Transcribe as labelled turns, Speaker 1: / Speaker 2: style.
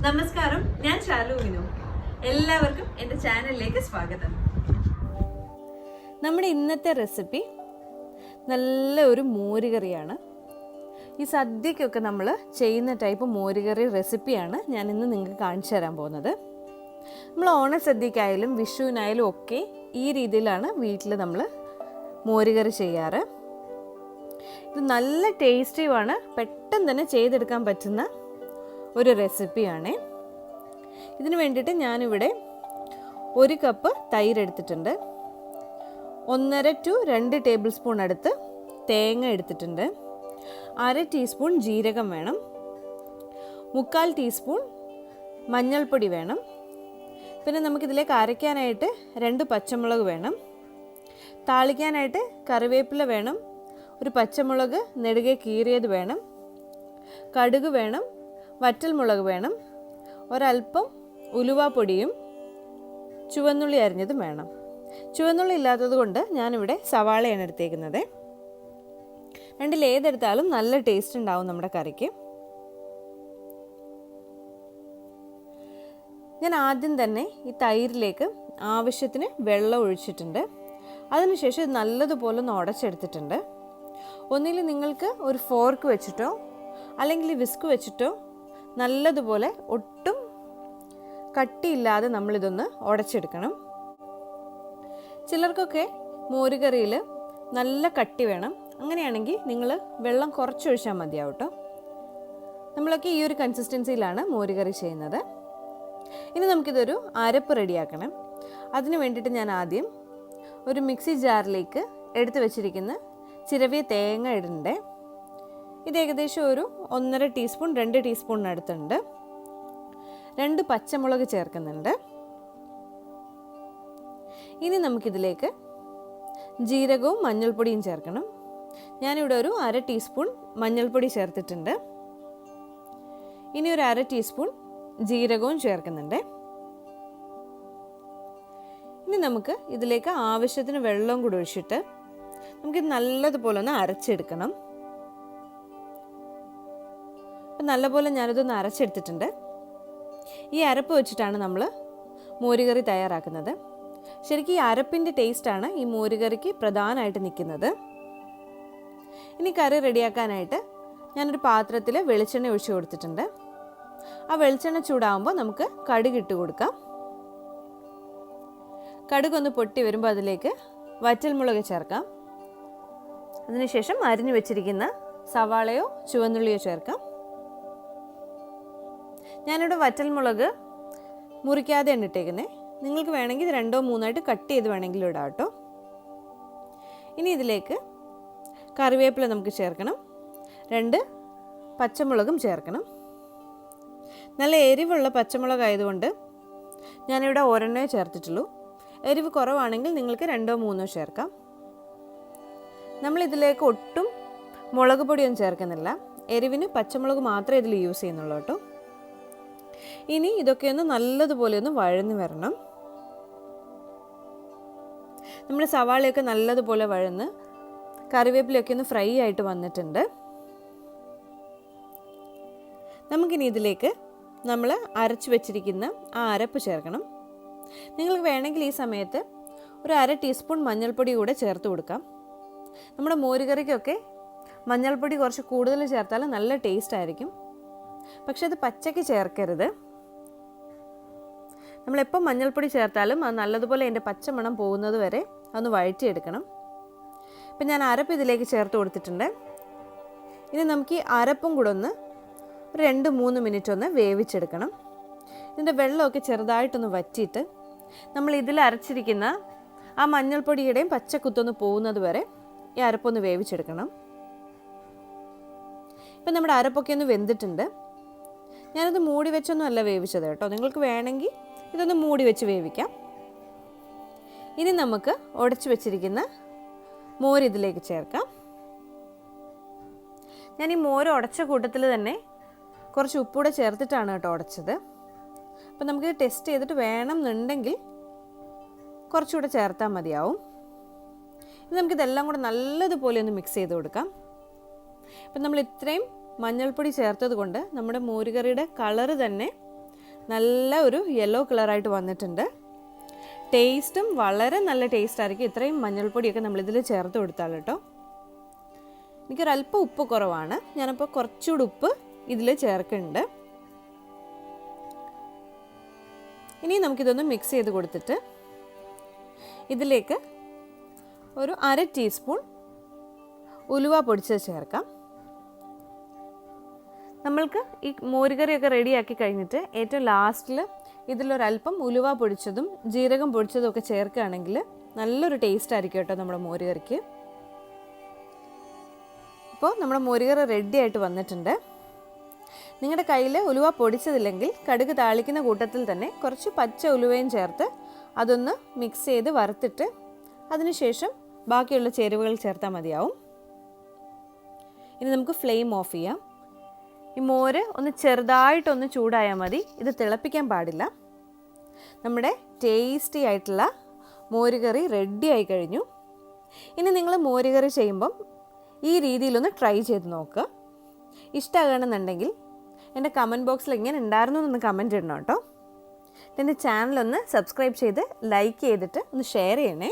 Speaker 1: നമസ്കാരം, ഞാൻ ഷാലുവിനു. എല്ലാവർക്കും എൻ്റെ ചാനലിലേക്ക് സ്വാഗതം.
Speaker 2: നമ്മുടെ ഇന്നത്തെ റെസിപ്പി നല്ല ഒരു മോരുകറിയാണ്. ഈ സദ്യക്കൊക്കെ നമ്മൾ ചെയ്യുന്ന ടൈപ്പ് മോരുകറി റെസിപ്പിയാണ് ഞാൻ ഇന്ന് നിങ്ങൾക്ക് കാണിച്ചു തരാൻ പോകുന്നത്. നമ്മൾ ഓണസദ്യക്കായാലും വിഷുവിനായാലും ഒക്കെ ഈ രീതിയിലാണ് വീട്ടിൽ നമ്മൾ മോരുകറി ചെയ്യാറ്. ഇത് നല്ല ടേസ്റ്റിയുമാണ്, പെട്ടെന്ന് തന്നെ ചെയ്തെടുക്കാൻ പറ്റുന്ന ഒരു റെസിപ്പിയാണ്. ഇതിന് വേണ്ടിയിട്ട് ഞാനിവിടെ 1 കപ്പ് തൈര് എടുത്തിട്ടുണ്ട്, 1.5 to 2 ടേബിൾ സ്പൂൺ അടുത്ത് തേങ്ങ എടുത്തിട്ടുണ്ട്, 1/2 ടീസ്പൂൺ ജീരകം വേണം, 3/4 ടീസ്പൂൺ മഞ്ഞൾപ്പൊടി വേണം. പിന്നെ നമുക്കിതിലേക്ക് അരയ്ക്കാനായിട്ട് 2 പച്ചമുളക് വേണം, താളിക്കാനായിട്ട് കറിവേപ്പില വേണം, ഒരു പച്ചമുളക് നെടുകെ കീറിയത് വേണം, കടുക് വേണം, വറ്റൽമുളക് വേണം, ഒരൽപ്പം ഉലുവാപ്പൊടിയും ചുവന്നുള്ളി അരിഞ്ഞതും വേണം. ചുവന്നുള്ളി ഇല്ലാത്തത് കൊണ്ട് ഞാനിവിടെ സവാളയാണ് എടുത്തേക്കുന്നത്. രണ്ടിൽ ഏതെടുത്താലും നല്ല ടേസ്റ്റ് ഉണ്ടാവും നമ്മുടെ കറിക്ക്. ഞാൻ ആദ്യം തന്നെ ഈ തൈരിലേക്ക് ആവശ്യത്തിന് വെള്ളം ഒഴിച്ചിട്ടുണ്ട്. അതിനുശേഷം ഇത് നല്ലതുപോലെ ഒന്ന് ഉടച്ചെടുത്തിട്ടുണ്ട്. ഒന്നിൽ നിങ്ങൾക്ക് ഒരു ഫോർക്ക് വെച്ചിട്ടോ അല്ലെങ്കിൽ വിസ്ക് വെച്ചിട്ടോ നല്ലതുപോലെ ഒട്ടും കട്ടിയില്ലാതെ നമ്മളിതൊന്ന് ഉടച്ചെടുക്കണം. ചിലർക്കൊക്കെ മോരുകറിയിൽ നല്ല കട്ടി വേണം. അങ്ങനെയാണെങ്കിൽ നിങ്ങൾ വെള്ളം കുറച്ചൊഴിച്ചാൽ മതിയാവും കേട്ടോ. നമ്മളൊക്കെ ഈ ഒരു കൺസിസ്റ്റൻസിയിലാണ് മോരുകറി ചെയ്യുന്നത്. ഇനി നമുക്കിതൊരു അരപ്പ് റെഡിയാക്കണം. അതിന് വേണ്ടിയിട്ട് ഞാൻ ആദ്യം ഒരു മിക്സി ജാറിലേക്ക് എടുത്തു വെച്ചിരിക്കുന്ന ചിരവിയ തേങ്ങ ഇടുന്നുണ്ട്. ഇത് ഏകദേശം ഒരു 1.5 ടീസ്പൂൺ 2 ടീസ്പൂണിനടുത്തുണ്ട്. 2 പച്ചമുളക് ചേർക്കുന്നുണ്ട്. ഇനി നമുക്കിതിലേക്ക് ജീരകവും മഞ്ഞൾപ്പൊടിയും ചേർക്കണം. ഞാനിവിടെ ഒരു 1/2 ടീസ്പൂൺ മഞ്ഞൾപ്പൊടി ചേർത്തിട്ടുണ്ട്. ഇനി ഒരു 1/2 ടീസ്പൂൺ ജീരകവും ചേർക്കുന്നുണ്ട്. ഇനി നമുക്ക് ഇതിലേക്ക് ആവശ്യത്തിന് വെള്ളവും കൂടി ഒഴിച്ചിട്ട് നമുക്കിത് നല്ലതുപോലെ ഒന്ന് അരച്ചെടുക്കണം. അപ്പം നല്ലപോലെ ഞാനിതൊന്ന് അരച്ചെടുത്തിട്ടുണ്ട്. ഈ അരപ്പ് വെച്ചിട്ടാണ് നമ്മൾ മോരുകറി തയ്യാറാക്കുന്നത്. ശരിക്കും ഈ അരപ്പിൻ്റെ ടേസ്റ്റാണ് ഈ മോരുകറിക്ക് പ്രധാനമായിട്ട് നിൽക്കുന്നത്. ഇനി കറി റെഡിയാക്കാനായിട്ട് ഞാനൊരു പാത്രത്തിൽ വെളിച്ചെണ്ണ ഒഴിച്ചു കൊടുത്തിട്ടുണ്ട്. ആ വെളിച്ചെണ്ണ ചൂടാകുമ്പോൾ നമുക്ക് കടുക് ഇട്ട് കൊടുക്കാം. കടുകൊന്ന് പൊട്ടി വരുമ്പോൾ അതിലേക്ക് വറ്റൽമുളക് ചേർക്കാം. അതിനുശേഷം അരിഞ്ഞു വെച്ചിരിക്കുന്ന സവാളയോ ചുവന്നുള്ളിയോ ചേർക്കാം. ഞാനിവിടെ വറ്റൽമുളക് മുറിക്കാതെയാണ് ഇട്ടേക്കുന്നത്. നിങ്ങൾക്ക് വേണമെങ്കിൽ ഇത് 2-3 ആയിട്ട് കട്ട് ചെയ്ത് വേണമെങ്കിലും ഇടാം കേട്ടോ. ഇനി ഇതിലേക്ക് കറിവേപ്പില നമുക്ക് ചേർക്കണം. 2 പച്ചമുളകും ചേർക്കണം. നല്ല എരിവുള്ള പച്ചമുളക് ആയതുകൊണ്ട് ഞാനിവിടെ 1 ചേർത്തിട്ടുള്ളൂ. എരിവ് കുറവാണെങ്കിൽ നിങ്ങൾക്ക് 2-3 ചേർക്കാം. നമ്മളിതിലേക്ക് ഒട്ടും മുളക് പൊടിയൊന്നും ചേർക്കുന്നില്ല. എരിവിന് പച്ചമുളക് മാത്രമേ ഇതിൽ യൂസ് ചെയ്യുന്നുള്ളൂ കേട്ടോ. ഇനി ഇതൊക്കെ ഒന്ന് നല്ലതുപോലെ ഒന്ന് വഴന്ന് വരണം. നമ്മുടെ സവാളയൊക്കെ നല്ലതുപോലെ വഴന്ന് കറിവേപ്പിലയൊക്കെ ഒന്ന് ഫ്രൈ ആയിട്ട് വന്നിട്ടുണ്ട്. നമുക്കിനി ഇതിലേക്ക് നമ്മൾ അരച്ച് വെച്ചിരിക്കുന്ന ആ അരപ്പ് ചേർക്കണം. നിങ്ങൾക്ക് വേണമെങ്കിൽ ഈ സമയത്ത് ഒരു 1/2 ടീസ്പൂൺ മഞ്ഞൾപ്പൊടി കൂടെ ചേർത്ത് കൊടുക്കാം. നമ്മുടെ മോരുകറിക്കൊക്കെ മഞ്ഞൾപ്പൊടി കുറച്ച് കൂടുതൽ ചേർത്താൽ നല്ല ടേസ്റ്റ് ആയിരിക്കും. പക്ഷെ അത് പച്ചയ്ക്ക് ചേർക്കരുത്. നമ്മളെപ്പോൾ മഞ്ഞൾപ്പൊടി ചേർത്താലും അത് നല്ലതുപോലെ അതിൻ്റെ പച്ചമണം പോകുന്നത് വരെ അതൊന്ന് വഴറ്റിയെടുക്കണം. ഇപ്പം ഞാൻ അരപ്പ് ഇതിലേക്ക് ചേർത്ത് കൊടുത്തിട്ടുണ്ട്. ഇനി നമുക്ക് ഈ അരപ്പും കൂടെ ഒന്ന് ഒരു 2-3 മിനിറ്റ് ഒന്ന് വേവിച്ചെടുക്കണം. ഇതിൻ്റെ വെള്ളമൊക്കെ ചെറുതായിട്ടൊന്ന് വറ്റിയിട്ട് നമ്മൾ ഇതിൽ അരച്ചിരിക്കുന്ന ആ മഞ്ഞൾപ്പൊടിയുടെയും പച്ചക്കുത്തൊന്ന് പോകുന്നത് വരെ ഈ അരപ്പൊന്ന് വേവിച്ചെടുക്കണം. ഇപ്പം നമ്മുടെ അരപ്പൊക്കെ ഒന്ന് വെന്തിട്ടുണ്ട്. ഞാനത് മൂടി വെച്ചൊന്നും അല്ല വേവിച്ചത് കേട്ടോ. നിങ്ങൾക്ക് വേണമെങ്കിൽ ഇതൊന്ന് മൂടി വെച്ച് വേവിക്കാം. ഇനി നമുക്ക് ഉടച്ചു വെച്ചിരിക്കുന്ന മോര് ഇതിലേക്ക് ചേർക്കാം. ഞാൻ ഈ മോര് ഉടച്ച കൂട്ടത്തിൽ തന്നെ കുറച്ച് ഉപ്പൂടെ ചേർത്തിട്ടാണ് കേട്ടോ ഉടച്ചത്. അപ്പം നമുക്കിത് ടെസ്റ്റ് ചെയ്തിട്ട് വേണം എന്നുണ്ടെങ്കിൽ കുറച്ചുകൂടെ ചേർത്താൽ മതിയാവും. ഇനി നമുക്കിതെല്ലാം കൂടെ നല്ലതുപോലെ ഒന്ന് മിക്സ് ചെയ്ത് കൊടുക്കാം. അപ്പം നമ്മൾ ഇത്രയും മഞ്ഞൾപ്പൊടി ചേർത്തത് കൊണ്ട് നമ്മുടെ മോരുകറിയുടെ കളറ് തന്നെ നല്ല ഒരു യെല്ലോ കളറായിട്ട് വന്നിട്ടുണ്ട്. ടേസ്റ്റും വളരെ നല്ല ടേസ്റ്റ് ആയിരിക്കും ഇത്രയും മഞ്ഞൾപ്പൊടിയൊക്കെ നമ്മളിതിൽ ചേർത്ത് കൊടുത്താൽ കേട്ടോ. എനിക്കൊരല്പം ഉപ്പ് കുറവാണ്, ഞാനപ്പോൾ കുറച്ചുകൂടി ഉപ്പ് ഇതിൽ ചേർക്കുന്നുണ്ട്. ഇനി നമുക്കിതൊന്ന് മിക്സ് ചെയ്ത് കൊടുത്തിട്ട് ഇതിലേക്ക് ഒരു 1/2 ടീസ്പൂൺ ഉലുവ പൊടിച്ചത് ചേർക്കാം. നമ്മൾക്ക് ഈ മോരുകറിയൊക്കെ റെഡിയാക്കി കഴിഞ്ഞിട്ട് ഏറ്റവും ലാസ്റ്റിൽ ഇതിലൊരല്പം ഉലുവ പൊടിച്ചതും ജീരകം പൊടിച്ചതും ഒക്കെ ചേർക്കുകയാണെങ്കിൽ നല്ലൊരു ടേസ്റ്റ് ആയിരിക്കും കേട്ടോ നമ്മുടെ മോരുകറിക്ക്. അപ്പോൾ നമ്മുടെ മോരുകറി റെഡി ആയിട്ട് വന്നിട്ടുണ്ട്. നിങ്ങളുടെ കയ്യിൽ ഉലുവ പൊടിച്ചതില്ലെങ്കിൽ കടുക് താളിക്കുന്ന കൂട്ടത്തിൽ തന്നെ കുറച്ച് പച്ച ഉലുവയും ചേർത്ത് അതൊന്ന് മിക്സ് ചെയ്ത് വറുത്തിട്ട് അതിനുശേഷം ബാക്കിയുള്ള ചേരുവകൾ ചേർത്താൽ മതിയാവും. ഇനി നമുക്ക് ഫ്ലെയിം ഓഫ് ചെയ്യാം. ഈ മോര് ഒന്ന് ചെറുതായിട്ടൊന്ന് ചൂടായാൽ മതി, ഇത് തിളപ്പിക്കാൻ പാടില്ല. നമ്മുടെ ടേസ്റ്റി ആയിട്ടുള്ള മോരുകറി റെഡി ആയി കഴിഞ്ഞു. ഇനി നിങ്ങൾ മോരുകറി ചെയ്യുമ്പം ഈ രീതിയിലൊന്ന് ട്രൈ ചെയ്ത് നോക്കുക. ഇഷ്ടമാകണമെന്നുണ്ടെങ്കിൽ എൻ്റെ കമൻറ്റ് ബോക്സിൽ എങ്ങനെ ഉണ്ടായിരുന്നു എന്നൊന്ന് കമൻറ്റ് ഇടണം കേട്ടോ. എൻ്റെ ചാനലൊന്ന് സബ്സ്ക്രൈബ് ചെയ്ത് ലൈക്ക് ചെയ്തിട്ട് ഒന്ന് ഷെയർ ചെയ്യണേ.